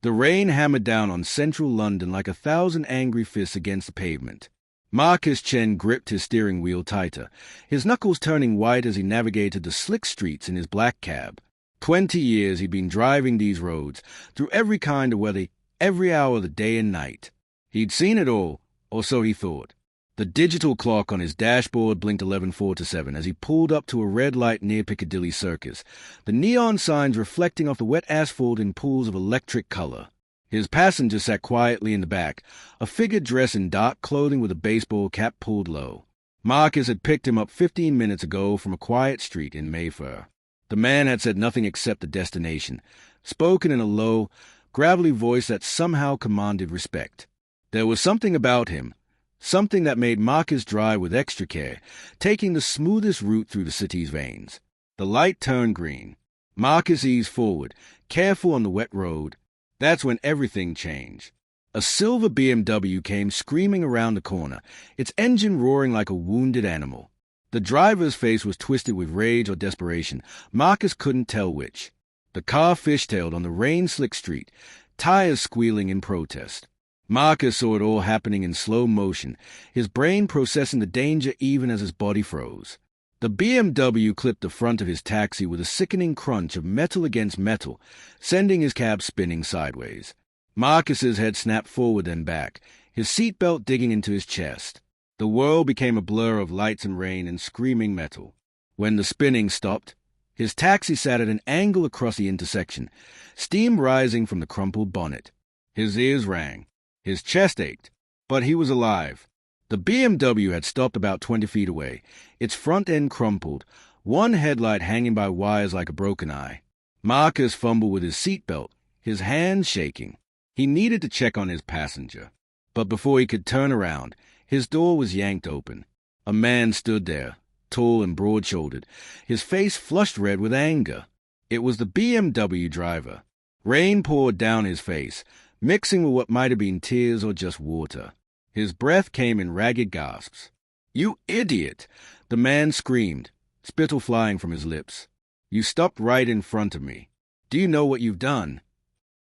The rain hammered down on central London like 1,000 angry fists against the pavement. Marcus Chen gripped his steering wheel tighter, his knuckles turning white as he navigated the slick streets in his black cab. 20 years he'd been driving these roads, through every kind of weather, every hour of the day and night. He'd seen it all, or so he thought. The digital clock on his dashboard blinked 11:47 as he pulled up to a red light near Piccadilly Circus, the neon signs reflecting off the wet asphalt in pools of electric color. His passenger sat quietly in the back, a figure dressed in dark clothing with a baseball cap pulled low. Marcus had picked him up 15 minutes ago from a quiet street in Mayfair. The man had said nothing except the destination, spoken in a low, gravelly voice that somehow commanded respect. There was something about him, something that made Marcus drive with extra care, taking the smoothest route through the city's veins. The light turned green. Marcus eased forward, careful on the wet road. That's when everything changed. A silver BMW came screaming around the corner, its engine roaring like a wounded animal. The driver's face was twisted with rage or desperation. Marcus couldn't tell which. The car fishtailed on the rain-slick street, tires squealing in protest. Marcus saw it all happening in slow motion, his brain processing the danger even as his body froze. The BMW clipped the front of his taxi with a sickening crunch of metal against metal, sending his cab spinning sideways. Marcus's head snapped forward then back, his seatbelt digging into his chest. The world became a blur of lights and rain and screaming metal. When the spinning stopped, his taxi sat at an angle across the intersection, steam rising from the crumpled bonnet. His ears rang. His chest ached, but he was alive. The BMW had stopped about 20 feet away, its front end crumpled, one headlight hanging by wires like a broken eye. Marcus fumbled with his seatbelt, his hands shaking. He needed to check on his passenger. But before he could turn around, his door was yanked open. A man stood there, tall and broad-shouldered, his face flushed red with anger. It was the BMW driver. Rain poured down his face, mixing with what might have been tears or just water. His breath came in ragged gasps. "You idiot!" the man screamed, spittle flying from his lips. "You stopped right in front of me. Do you know what you've done?"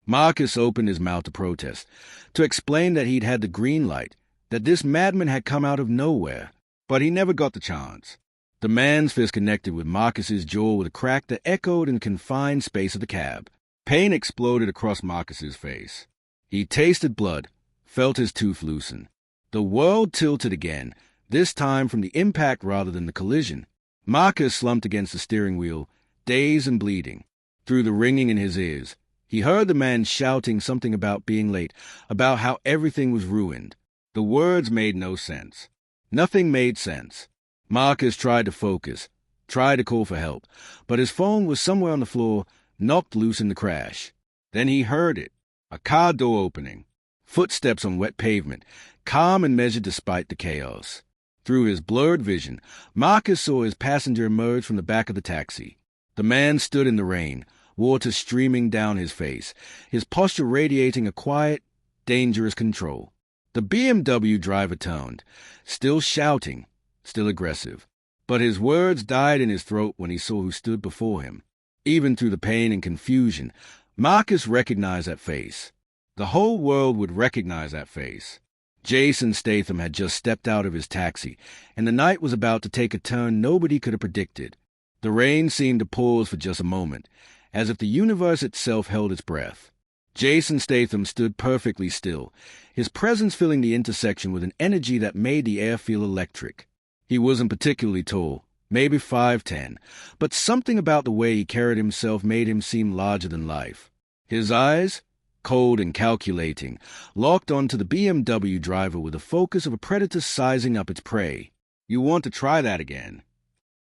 Marcus opened his mouth to protest, to explain that he'd had the green light, that this madman had come out of nowhere, but he never got the chance. The man's fist connected with Marcus's jaw with a crack that echoed in the confined space of the cab. Pain exploded across Marcus's face. He tasted blood, felt his tooth loosen. The world tilted again, this time from the impact rather than the collision. Marcus slumped against the steering wheel, dazed and bleeding. Through the ringing in his ears, he heard the man shouting something about being late, about how everything was ruined. The words made no sense. Nothing made sense. Marcus tried to focus, tried to call for help, but his phone was somewhere on the floor, knocked loose in the crash. Then he heard it, a car door opening. Footsteps on wet pavement, calm and measured despite the chaos. Through his blurred vision, Marcus saw his passenger emerge from the back of the taxi. The man stood in the rain, water streaming down his face, his posture radiating a quiet, dangerous control. The BMW driver turned, still shouting, still aggressive. But his words died in his throat when he saw who stood before him. Even through the pain and confusion, Marcus recognized that face. The whole world would recognize that face. Jason Statham had just stepped out of his taxi, and the night was about to take a turn nobody could have predicted. The rain seemed to pause for just a moment, as if the universe itself held its breath. Jason Statham stood perfectly still, his presence filling the intersection with an energy that made the air feel electric. He wasn't particularly tall, maybe 5'10", but something about the way he carried himself made him seem larger than life. His eyes, cold and calculating, locked onto the BMW driver with the focus of a predator sizing up its prey. "You want to try that again?"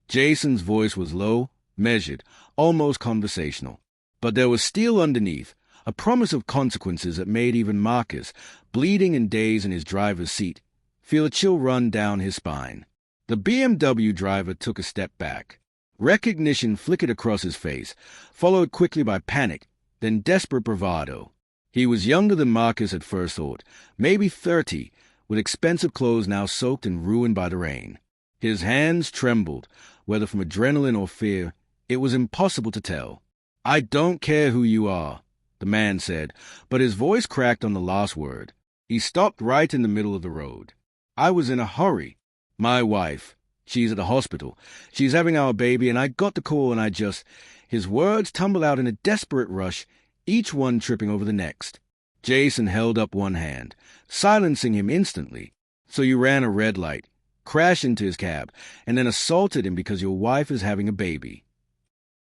Jason's voice was low, measured, almost conversational. But there was steel underneath, a promise of consequences that made even Marcus, bleeding and dazed in his driver's seat, feel a chill run down his spine. The BMW driver took a step back. Recognition flickered across his face, followed quickly by panic, then desperate bravado. He was younger than Marcus had first thought, maybe 30, with expensive clothes now soaked and ruined by the rain. His hands trembled, whether from adrenaline or fear, it was impossible to tell. "I don't care who you are," the man said, but his voice cracked on the last word. He stopped right in the middle of the road. I was in a hurry. My wife, she's at the hospital. She's having our baby, and I got the call, and I just... His words tumbled out in a desperate rush, each one tripping over the next. Jason held up one hand, silencing him instantly. So you ran a red light, crashed into his cab, and then assaulted him because your wife is having a baby.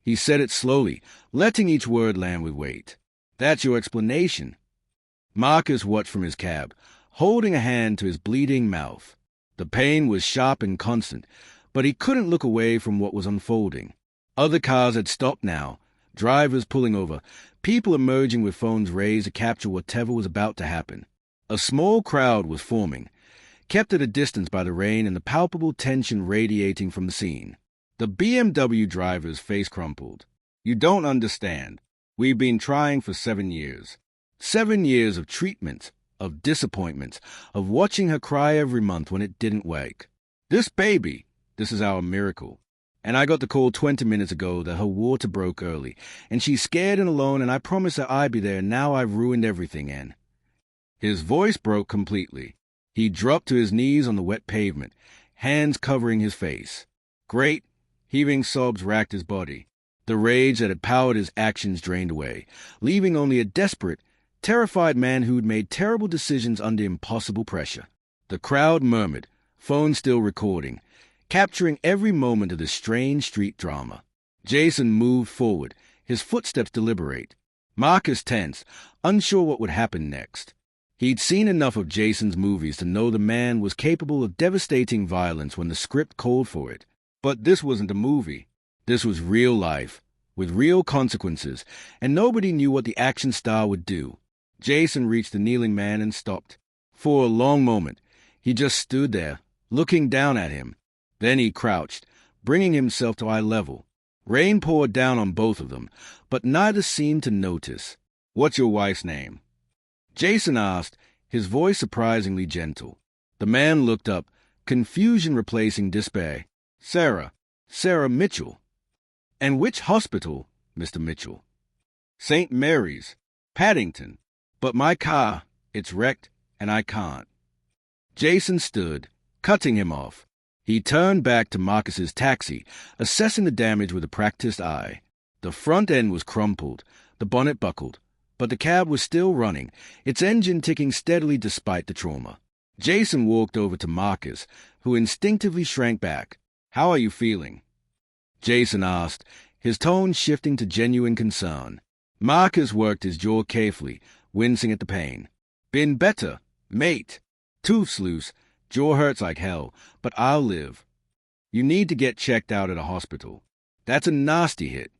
He said it slowly, letting each word land with weight. That's your explanation. Marcus watched from his cab, holding a hand to his bleeding mouth. The pain was sharp and constant, but he couldn't look away from what was unfolding. Other cars had stopped now, drivers pulling over, people emerging with phones raised to capture whatever was about to happen. A small crowd was forming, kept at a distance by the rain and the palpable tension radiating from the scene. The BMW driver's face crumpled. You don't understand. We've been trying for 7 years. 7 years of treatment, of disappointments, of watching her cry every month when it didn't wake. This baby, this is our miracle. And I got the call 20 minutes ago that her water broke early, and she's scared and alone, and I promised her I'd be there, and now I've ruined everything, and... His voice broke completely. He dropped to his knees on the wet pavement, hands covering his face. Great, heaving sobs racked his body. The rage that had powered his actions drained away, leaving only a desperate, terrified man who'd made terrible decisions under impossible pressure. The crowd murmured, phone still recording, capturing every moment of this strange street drama. Jason moved forward, his footsteps deliberate. Marcus tense, unsure what would happen next. He'd seen enough of Jason's movies to know the man was capable of devastating violence when the script called for it. But this wasn't a movie. This was real life, with real consequences, and nobody knew what the action star would do. Jason reached the kneeling man and stopped. For a long moment, he just stood there, looking down at him. Then he crouched, bringing himself to eye level. Rain poured down on both of them, but neither seemed to notice. What's your wife's name? Jason asked, his voice surprisingly gentle. The man looked up, confusion replacing despair. Sarah Mitchell. And which hospital, Mr. Mitchell? St. Mary's, Paddington. But my car, it's wrecked, and I can't. Jason stood, cutting him off. He turned back to Marcus's taxi, assessing the damage with a practiced eye. The front end was crumpled, the bonnet buckled, but the cab was still running, its engine ticking steadily despite the trauma. Jason walked over to Marcus, who instinctively shrank back. How are you feeling? Jason asked, his tone shifting to genuine concern. Marcus worked his jaw carefully, wincing at the pain. Been better, mate. Tooth's loose, jaw hurts like hell, but I'll live. You need to get checked out at a hospital. That's a nasty hit.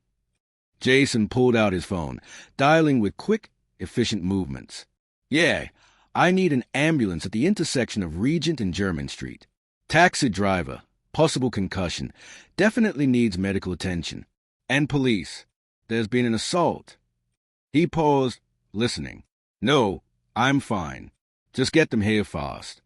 Jason pulled out his phone, dialing with quick, efficient movements. Yeah, I need an ambulance at the intersection of Regent and Jermyn Street. Taxi driver, possible concussion, definitely needs medical attention. And police. There's been an assault. He paused, listening. No, I'm fine. Just get them here fast.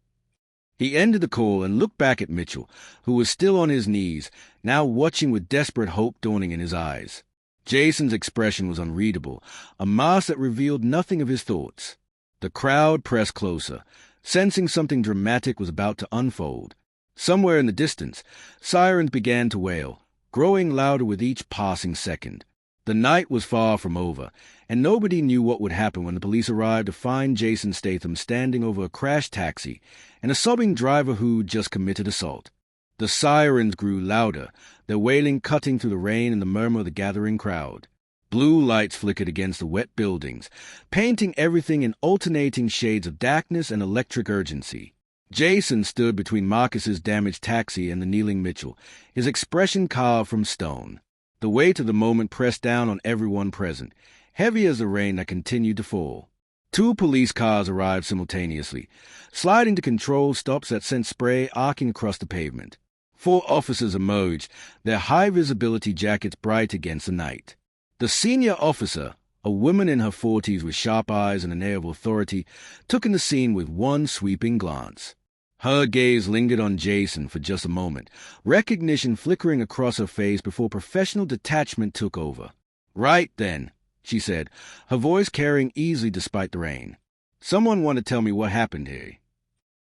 He ended the call and looked back at Mitchell, who was still on his knees, now watching with desperate hope dawning in his eyes. Jason's expression was unreadable, a mask that revealed nothing of his thoughts. The crowd pressed closer, sensing something dramatic was about to unfold. Somewhere in the distance, sirens began to wail, growing louder with each passing second. The night was far from over, and nobody knew what would happen when the police arrived to find Jason Statham standing over a crashed taxi and a sobbing driver who'd just committed assault. The sirens grew louder, their wailing cutting through the rain and the murmur of the gathering crowd. Blue lights flickered against the wet buildings, painting everything in alternating shades of darkness and electric urgency. Jason stood between Marcus's damaged taxi and the kneeling Mitchell, his expression carved from stone. The weight of the moment pressed down on everyone present, heavy as the rain that continued to fall. 2 police cars arrived simultaneously, sliding to control stops that sent spray arcing across the pavement. 4 officers emerged, their high-visibility jackets bright against the night. The senior officer, a woman in her 40s with sharp eyes and an air of authority, took in the scene with one sweeping glance. Her gaze lingered on Jason for just a moment, recognition flickering across her face before professional detachment took over. Right then, she said, her voice carrying easily despite the rain. "Someone want to tell me what happened here."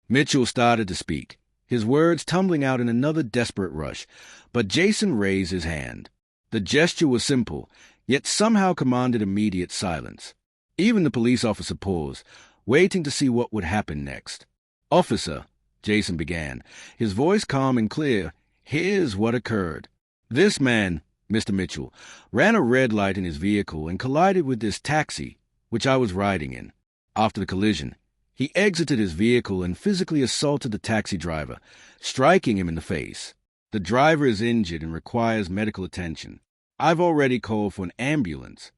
Mitchell started to speak, his words tumbling out in another desperate rush, but Jason raised his hand. The gesture was simple, yet somehow commanded immediate silence. Even the police officer paused, waiting to see what would happen next. "Officer," Jason began, his voice calm and clear, "here's what occurred. This man, Mr. Mitchell, ran a red light in his vehicle and collided with this taxi, which I was riding in. After the collision, he exited his vehicle and physically assaulted the taxi driver, striking him in the face. The driver is injured and requires medical attention. I've already called for an ambulance."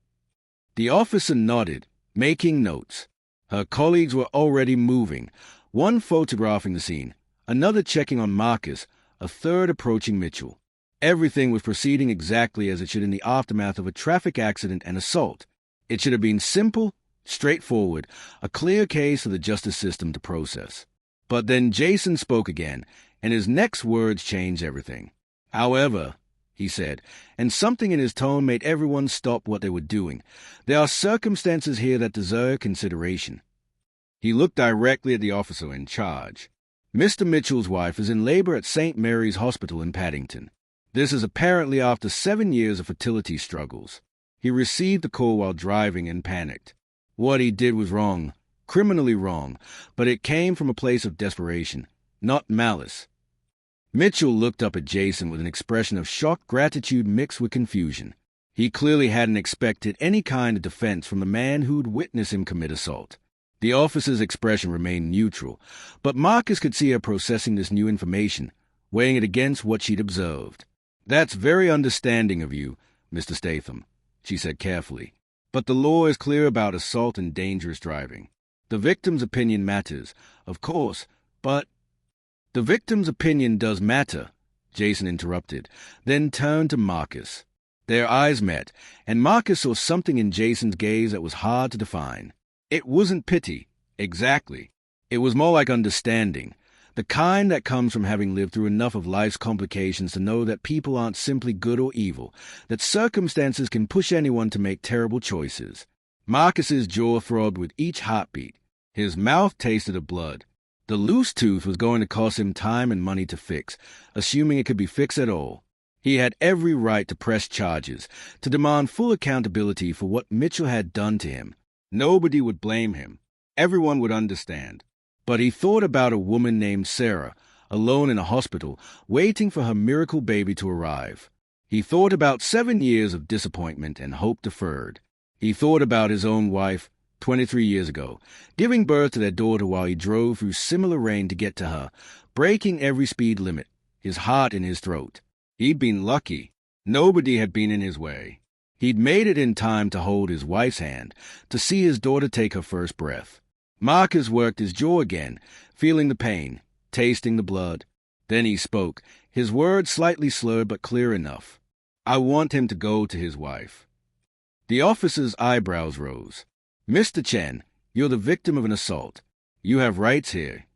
The officer nodded, making notes. Her colleagues were already moving, one photographing the scene, another checking on Marcus, a third approaching Mitchell. Everything was proceeding exactly as it should in the aftermath of a traffic accident and assault. It should have been simple, straightforward, a clear case for the justice system to process. But then Jason spoke again, and his next words changed everything. "However," he said, and something in his tone made everyone stop what they were doing, "there are circumstances here that deserve consideration." He looked directly at the officer in charge. "Mr. Mitchell's wife is in labor at St. Mary's Hospital in Paddington. This is apparently after 7 years of fertility struggles. He received the call while driving and panicked. What he did was wrong, criminally wrong, but it came from a place of desperation, not malice." Mitchell looked up at Jason with an expression of shocked gratitude mixed with confusion. He clearly hadn't expected any kind of defense from the man who'd witnessed him commit assault. The officer's expression remained neutral, but Marcus could see her processing this new information, weighing it against what she'd observed. "That's very understanding of you, Mr. Statham," she said carefully. "But the law is clear about assault and dangerous driving. The victim's opinion matters, of course, but—" "The victim's opinion does matter," Jason interrupted, then turned to Marcus. Their eyes met, and Marcus saw something in Jason's gaze that was hard to define. It wasn't pity, exactly. It was more like understanding, the kind that comes from having lived through enough of life's complications to know that people aren't simply good or evil, that circumstances can push anyone to make terrible choices. Marcus's jaw throbbed with each heartbeat. His mouth tasted of blood. The loose tooth was going to cost him time and money to fix, assuming it could be fixed at all. He had every right to press charges, to demand full accountability for what Mitchell had done to him. Nobody would blame him. Everyone would understand. But he thought about a woman named Sarah, alone in a hospital, waiting for her miracle baby to arrive. He thought about 7 years of disappointment and hope deferred. He thought about his own wife, 23 years ago, giving birth to their daughter while he drove through similar rain to get to her, breaking every speed limit, his heart in his throat. He'd been lucky. Nobody had been in his way. He'd made it in time to hold his wife's hand, to see his daughter take her first breath. Marcus worked his jaw again, feeling the pain, tasting the blood. Then he spoke, his words slightly slurred but clear enough. "I want him to go to his wife." The officer's eyebrows rose. "Mr. Chen, you're the victim of an assault. You have rights here."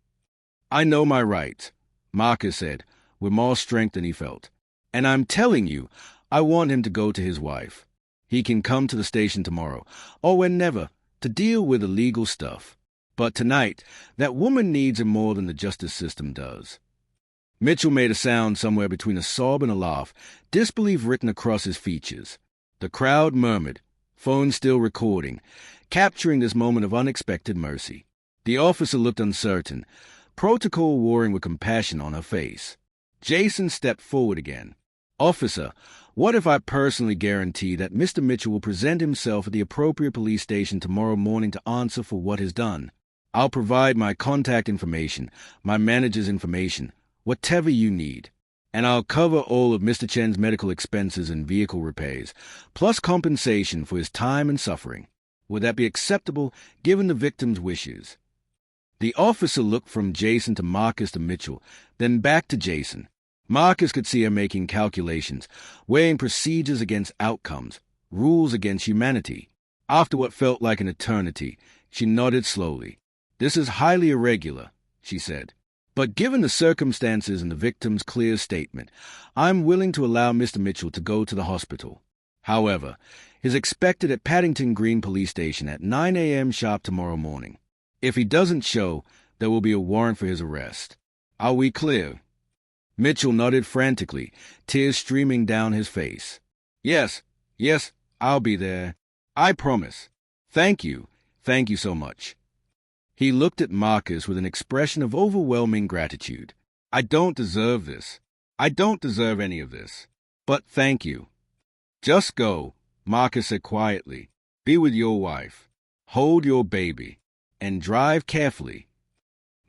"I know my rights," Marcus said, with more strength than he felt. "And I'm telling you, I want him to go to his wife. He can come to the station tomorrow, or whenever, to deal with the legal stuff. But tonight, that woman needs him more than the justice system does." Mitchell made a sound somewhere between a sob and a laugh, disbelief written across his features. The crowd murmured, phone still recording, capturing this moment of unexpected mercy. The officer looked uncertain, protocol warring with compassion on her face. Jason stepped forward again. "Officer, what if I personally guarantee that Mr. Mitchell will present himself at the appropriate police station tomorrow morning to answer for what is done? I'll provide my contact information, my manager's information, whatever you need. And I'll cover all of Mr. Chen's medical expenses and vehicle repairs, plus compensation for his time and suffering. Would that be acceptable, given the victim's wishes?" The officer looked from Jason to Marcus to Mitchell, then back to Jason. Marcus could see her making calculations, weighing procedures against outcomes, rules against humanity. After what felt like an eternity, she nodded slowly. "This is highly irregular," she said. "But given the circumstances and the victim's clear statement, I'm willing to allow Mr. Mitchell to go to the hospital." However, is expected at Paddington Green Police Station at 9 a.m. sharp tomorrow morning. If he doesn't show, there will be a warrant for his arrest. Are we clear? Mitchell nodded frantically, tears streaming down his face. Yes, I'll be there. I promise. Thank you so much. He looked at Marcus with an expression of overwhelming gratitude. I don't deserve this. I don't deserve any of this. But thank you. Just go, Marcus said quietly. Be with your wife. Hold your baby. And drive carefully.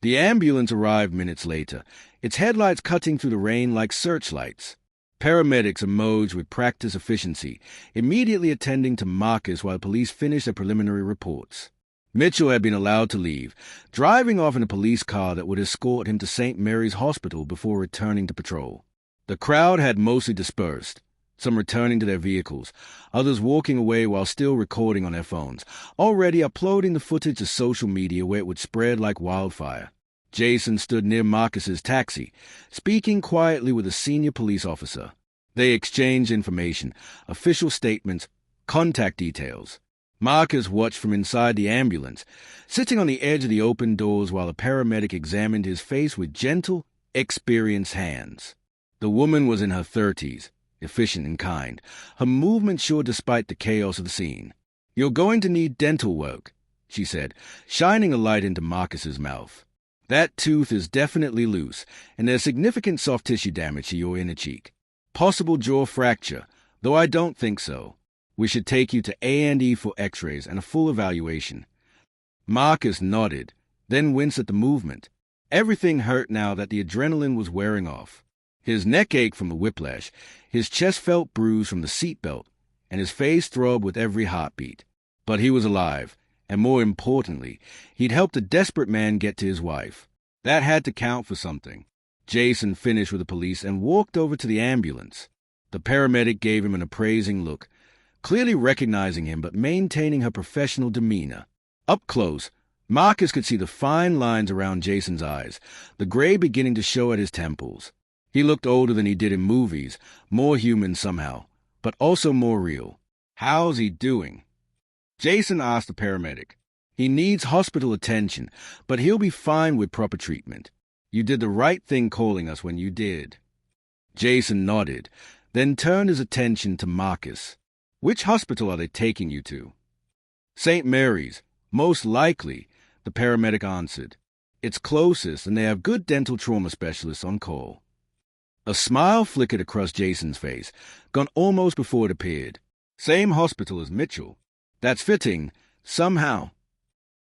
The ambulance arrived minutes later, its headlights cutting through the rain like searchlights. Paramedics emerged with practiced efficiency, immediately attending to Marcus while police finished their preliminary reports. Mitchell had been allowed to leave, driving off in a police car that would escort him to St. Mary's Hospital before returning to patrol. The crowd had mostly dispersed, some returning to their vehicles, others walking away while still recording on their phones, already uploading the footage to social media where it would spread like wildfire. Jason stood near Marcus's taxi, speaking quietly with a senior police officer. They exchanged information, official statements, contact details. Marcus watched from inside the ambulance, sitting on the edge of the open doors while a paramedic examined his face with gentle, experienced hands. The woman was in her 30s, efficient and kind, her movement sure despite the chaos of the scene. You're going to need dental work, she said, shining a light into Marcus's mouth. That tooth is definitely loose, and there's significant soft tissue damage to your inner cheek. Possible jaw fracture, though I don't think so. We should take you to A&E for x-rays and a full evaluation. Marcus nodded, then winced at the movement. Everything hurt now that the adrenaline was wearing off. His neck ached from the whiplash, his chest felt bruised from the seatbelt, and his face throbbed with every heartbeat. But he was alive, and more importantly, he'd helped a desperate man get to his wife. That had to count for something. Jason finished with the police and walked over to the ambulance. The paramedic gave him an appraising look, clearly recognizing him but maintaining her professional demeanor. Up close, Marcus could see the fine lines around Jason's eyes, the gray beginning to show at his temples. He looked older than he did in movies, more human somehow, but also more real. How's he doing? Jason asked the paramedic. He needs hospital attention, but he'll be fine with proper treatment. You did the right thing calling us when you did. Jason nodded, then turned his attention to Marcus. Which hospital are they taking you to? St. Mary's, most likely, the paramedic answered. It's closest, and they have good dental trauma specialists on call. A smile flickered across Jason's face, gone almost before it appeared. Same hospital as Mitchell. That's fitting, somehow.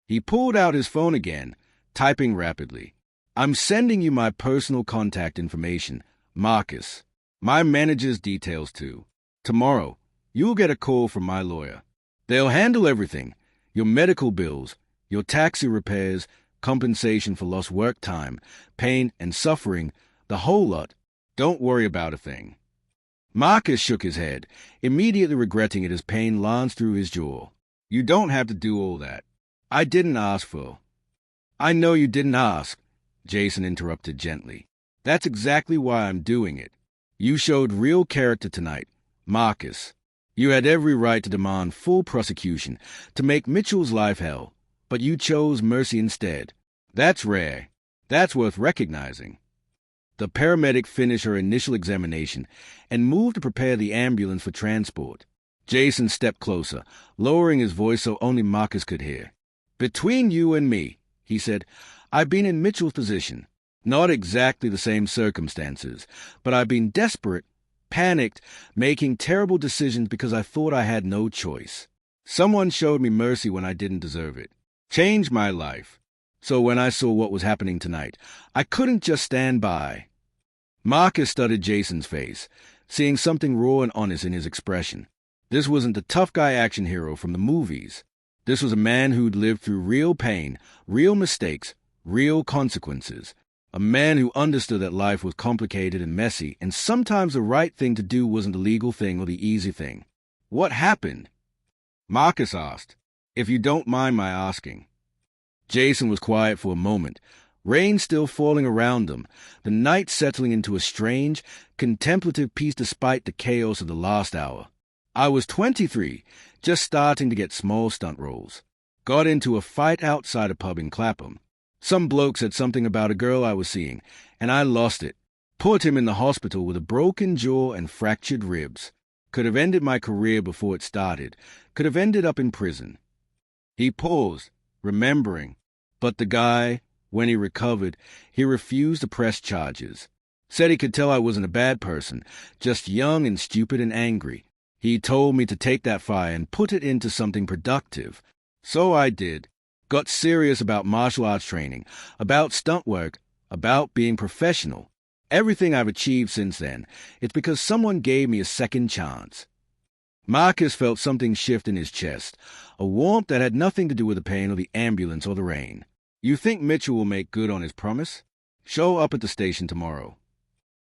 He pulled out his phone again, typing rapidly. I'm sending you my personal contact information, Marcus. My manager's details, too. Tomorrow, you'll get a call from my lawyer. They'll handle everything. Your medical bills, your taxi repairs, compensation for lost work time, pain and suffering, the whole lot. Don't worry about a thing. Marcus shook his head, immediately regretting it as pain lanced through his jaw. You don't have to do all that. I didn't ask for. I know you didn't ask, Jason interrupted gently. That's exactly why I'm doing it. You showed real character tonight, Marcus. You had every right to demand full prosecution, to make Mitchell's life hell, but you chose mercy instead. That's rare. That's worth recognizing. The paramedic finished her initial examination and moved to prepare the ambulance for transport. Jason stepped closer, lowering his voice so only Marcus could hear. Between you and me, he said, I've been in Mitchell's position. Not exactly the same circumstances, but I've been desperate, panicked, making terrible decisions because I thought I had no choice. Someone showed me mercy when I didn't deserve it. Changed my life. So when I saw what was happening tonight, I couldn't just stand by. Marcus studied Jason's face, seeing something raw and honest in his expression. This wasn't the tough guy action hero from the movies. This was a man who'd lived through real pain, real mistakes, real consequences. A man who understood that life was complicated and messy, and sometimes the right thing to do wasn't the legal thing or the easy thing. What happened? Marcus asked, if you don't mind my asking. Jason was quiet for a moment, rain still falling around them, the night settling into a strange, contemplative peace despite the chaos of the last hour. I was 23, just starting to get small stunt roles. Got into a fight outside a pub in Clapham. Some bloke said something about a girl I was seeing, and I lost it. Put him in the hospital with a broken jaw and fractured ribs. Could have ended my career before it started. Could have ended up in prison. He paused, remembering. But the guy, when he recovered, he refused to press charges. Said he could tell I wasn't a bad person, just young and stupid and angry. He told me to take that fire and put it into something productive. So I did. Got serious about martial arts training, about stunt work, about being professional. Everything I've achieved since then, it's because someone gave me a second chance. Marcus felt something shift in his chest, a warmth that had nothing to do with the pain or the ambulance or the rain. You think Mitchell will make good on his promise? Show up at the station tomorrow.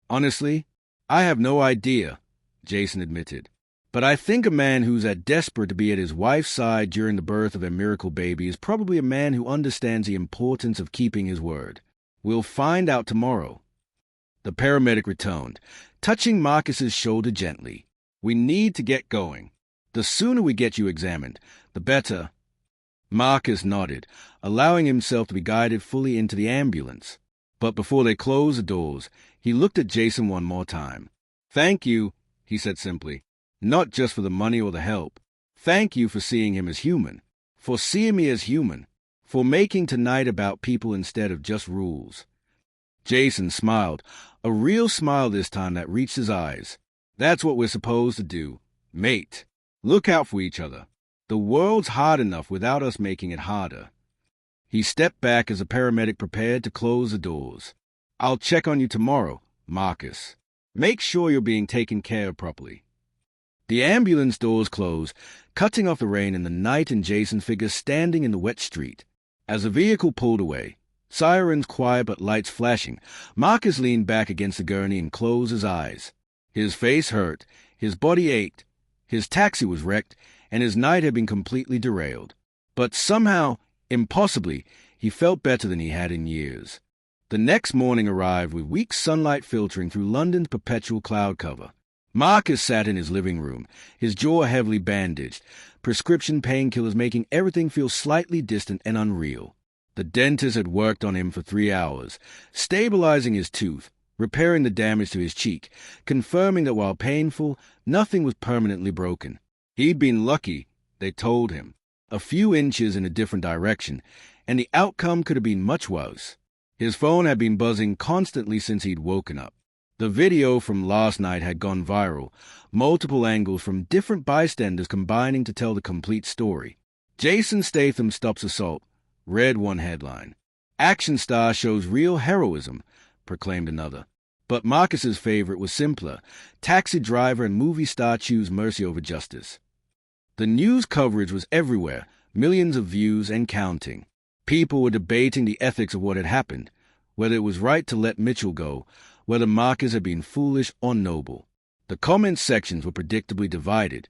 Honestly, I have no idea, Jason admitted. But I think a man who's that desperate to be at his wife's side during the birth of a miracle baby is probably a man who understands the importance of keeping his word. We'll find out tomorrow. The paramedic returned, touching Marcus's shoulder gently. We need to get going. The sooner we get you examined, the better. Marcus nodded, allowing himself to be guided fully into the ambulance. But before they closed the doors, he looked at Jason one more time. Thank you, he said simply. Not just for the money or the help. Thank you for seeing him as human. For seeing me as human. For making tonight about people instead of just rules. Jason smiled, a real smile this time that reached his eyes. That's what we're supposed to do. Mate. Look out for each other. The world's hard enough without us making it harder. He stepped back as the paramedic prepared to close the doors. I'll check on you tomorrow, Marcus. Make sure you're being taken care of properly. The ambulance doors closed, cutting off the rain and the night and Jason's figure standing in the wet street. As the vehicle pulled away, sirens quiet but lights flashing, Marcus leaned back against the gurney and closed his eyes. His face hurt, his body ached, his taxi was wrecked, and his night had been completely derailed. But somehow, impossibly, he felt better than he had in years. The next morning arrived with weak sunlight filtering through London's perpetual cloud cover. Marcus sat in his living room, his jaw heavily bandaged, prescription painkillers making everything feel slightly distant and unreal. The dentist had worked on him for 3 hours, stabilizing his tooth, repairing the damage to his cheek, confirming that while painful, nothing was permanently broken. He'd been lucky, they told him. A few inches in a different direction, and the outcome could have been much worse. His phone had been buzzing constantly since he'd woken up. The video from last night had gone viral, multiple angles from different bystanders combining to tell the complete story. Jason Statham stops assault, read one headline. Action star shows real heroism, proclaimed another. But Marcus's favorite was simpler. Taxi driver and movie star choose mercy over justice. The news coverage was everywhere, millions of views and counting. People were debating the ethics of what had happened, whether it was right to let Mitchell go, whether Marcus had been foolish or noble. The comment sections were predictably divided,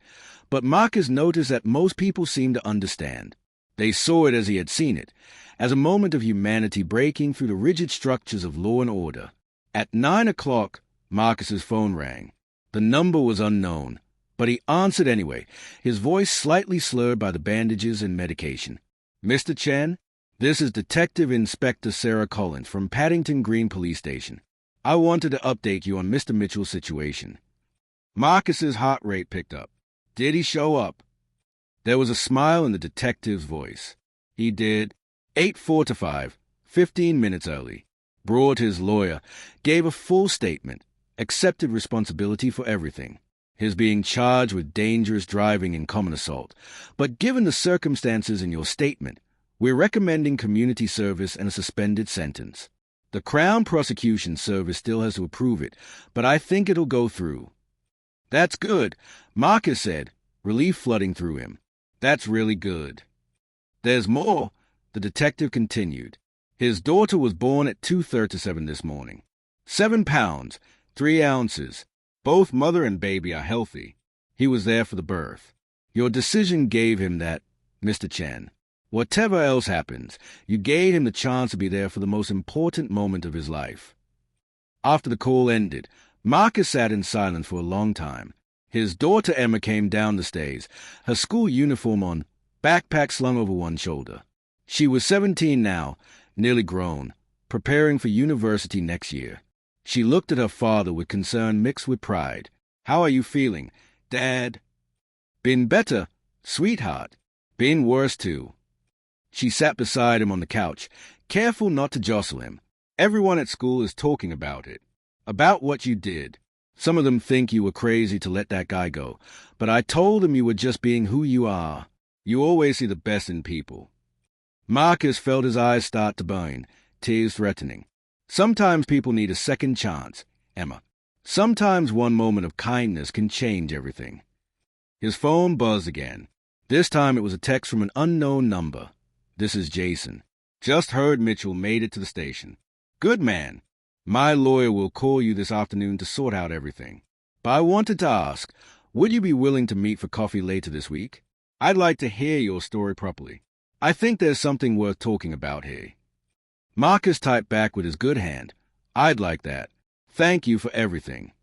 but Marcus noticed that most people seemed to understand. They saw it as he had seen it, as a moment of humanity breaking through the rigid structures of law and order. At 9 o'clock, Marcus's phone rang. The number was unknown, but he answered anyway, his voice slightly slurred by the bandages and medication. Mr. Chen, this is Detective Inspector Sarah Collins from Paddington Green Police Station. I wanted to update you on Mr. Mitchell's situation. Marcus's heart rate picked up. Did he show up? There was a smile in the detective's voice. He did. 8:45, 15 minutes early. Brought his lawyer, gave a full statement, accepted responsibility for everything. His being charged with dangerous driving and common assault. But given the circumstances in your statement, we're recommending community service and a suspended sentence. The Crown Prosecution Service still has to approve it, but I think it'll go through. That's good, Marcus said, relief flooding through him. That's really good. There's more, the detective continued. His daughter was born at 2:37 this morning. 7 pounds, 3 ounces. Both mother and baby are healthy. He was there for the birth. Your decision gave him that, Mr. Chen. Whatever else happens, you gave him the chance to be there for the most important moment of his life. After the call ended, Marcus sat in silence for a long time. His daughter Emma came down the stairs, her school uniform on, backpack slung over one shoulder. She was 17 now, nearly grown, preparing for university next year. She looked at her father with concern mixed with pride. "How are you feeling, Dad?" "Been better, sweetheart. Been worse, too." She sat beside him on the couch, careful not to jostle him. "Everyone at school is talking about it. About what you did. Some of them think you were crazy to let that guy go, but I told them you were just being who you are. You always see the best in people." Marcus felt his eyes start to burn, tears threatening. "Sometimes people need a second chance, Emma. Sometimes one moment of kindness can change everything." His phone buzzed again. This time it was a text from an unknown number. "This is Jason. Just heard Mitchell made it to the station. Good man. My lawyer will call you this afternoon to sort out everything. But I wanted to ask, would you be willing to meet for coffee later this week? I'd like to hear your story properly. I think there's something worth talking about here." Marcus typed back with his good hand. "I'd like that. Thank you for everything."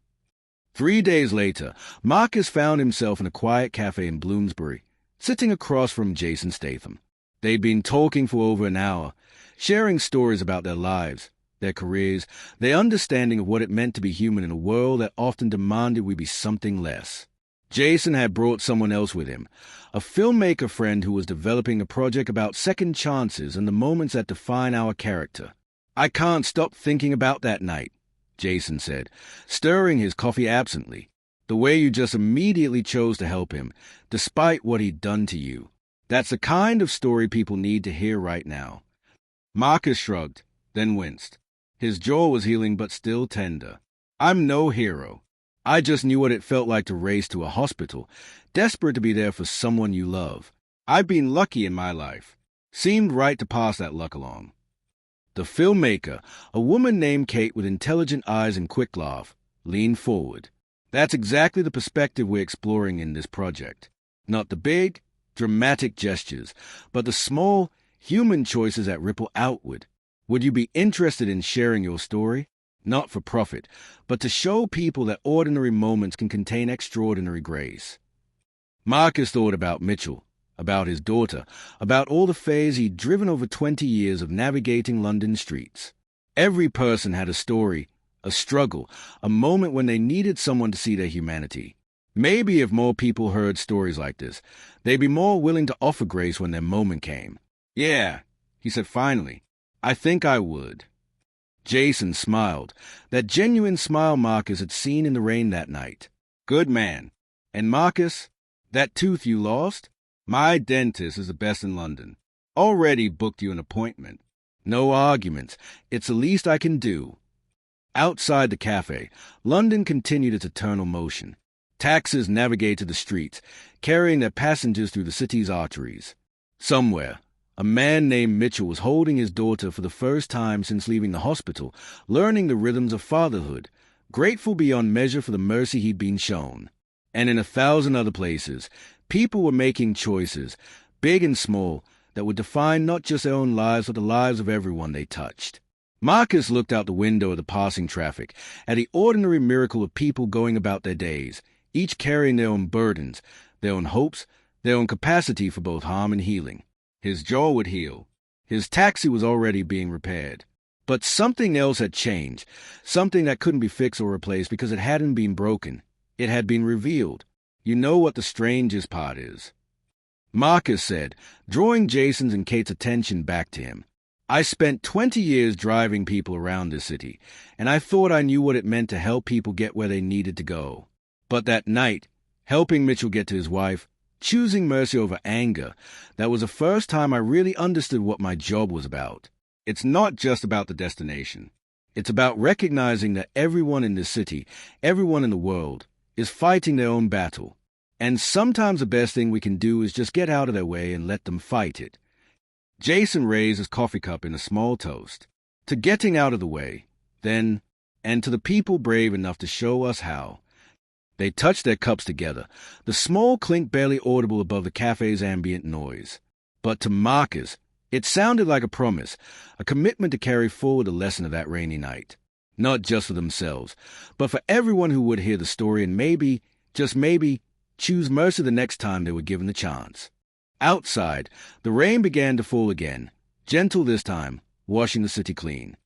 3 days later, Marcus found himself in a quiet cafe in Bloomsbury, sitting across from Jason Statham. They'd been talking for over an hour, sharing stories about their lives, their careers, their understanding of what it meant to be human in a world that often demanded we be something less. Jason had brought someone else with him, a filmmaker friend who was developing a project about second chances and the moments that define our character. "I can't stop thinking about that night," Jason said, stirring his coffee absently. "The way you just immediately chose to help him, despite what he'd done to you. That's the kind of story people need to hear right now." Marcus shrugged, then winced. His jaw was healing but still tender. "I'm no hero. I just knew what it felt like to race to a hospital, desperate to be there for someone you love. I've been lucky in my life. Seemed right to pass that luck along." The filmmaker, a woman named Kate with intelligent eyes and quick laugh, leaned forward. "That's exactly the perspective we're exploring in this project. Not the big, dramatic gestures, but the small, human choices that ripple outward. Would you be interested in sharing your story? Not for profit, but to show people that ordinary moments can contain extraordinary grace." Marcus thought about Mitchell, about his daughter, about all the fays he'd driven over 20 years of navigating London streets. Every person had a story, a struggle, a moment when they needed someone to see their humanity. Maybe if more people heard stories like this, they'd be more willing to offer grace when their moment came. "Yeah," he said finally, "I think I would." Jason smiled, that genuine smile Marcus had seen in the rain that night. "Good man. And Marcus, that tooth you lost? My dentist is the best in London. Already booked you an appointment. No arguments. It's the least I can do." Outside the cafe, London continued its eternal motion. Taxis navigated the streets, carrying their passengers through the city's arteries. Somewhere, a man named Mitchell was holding his daughter for the first time since leaving the hospital, learning the rhythms of fatherhood, grateful beyond measure for the mercy he'd been shown. And in 1,000 other places, people were making choices, big and small, that would define not just their own lives, but the lives of everyone they touched. Marcus looked out the window of the passing traffic at the ordinary miracle of people going about their days, each carrying their own burdens, their own hopes, their own capacity for both harm and healing. His jaw would heal. His taxi was already being repaired. But something else had changed, something that couldn't be fixed or replaced because it hadn't been broken. It had been revealed. You know what the strangest part is? Marcus said, drawing Jason's and Kate's attention back to him. "I spent 20 years driving people around this city, and I thought I knew what it meant to help people get where they needed to go. But that night, helping Mitchell get to his wife, choosing mercy over anger, that was the first time I really understood what my job was about. It's not just about the destination. It's about recognizing that everyone in this city, everyone in the world, is fighting their own battle. And sometimes the best thing we can do is just get out of their way and let them fight it." Jason raised his coffee cup in a small toast. "To getting out of the way, then, and to the people brave enough to show us how." They touched their cups together, the small clink barely audible above the cafe's ambient noise. But to Marcus, it sounded like a promise, a commitment to carry forward the lesson of that rainy night. Not just for themselves, but for everyone who would hear the story and maybe, Just maybe choose mercy the next time they were given the chance. Outside, the rain began to fall again, gentle this time, washing the city clean.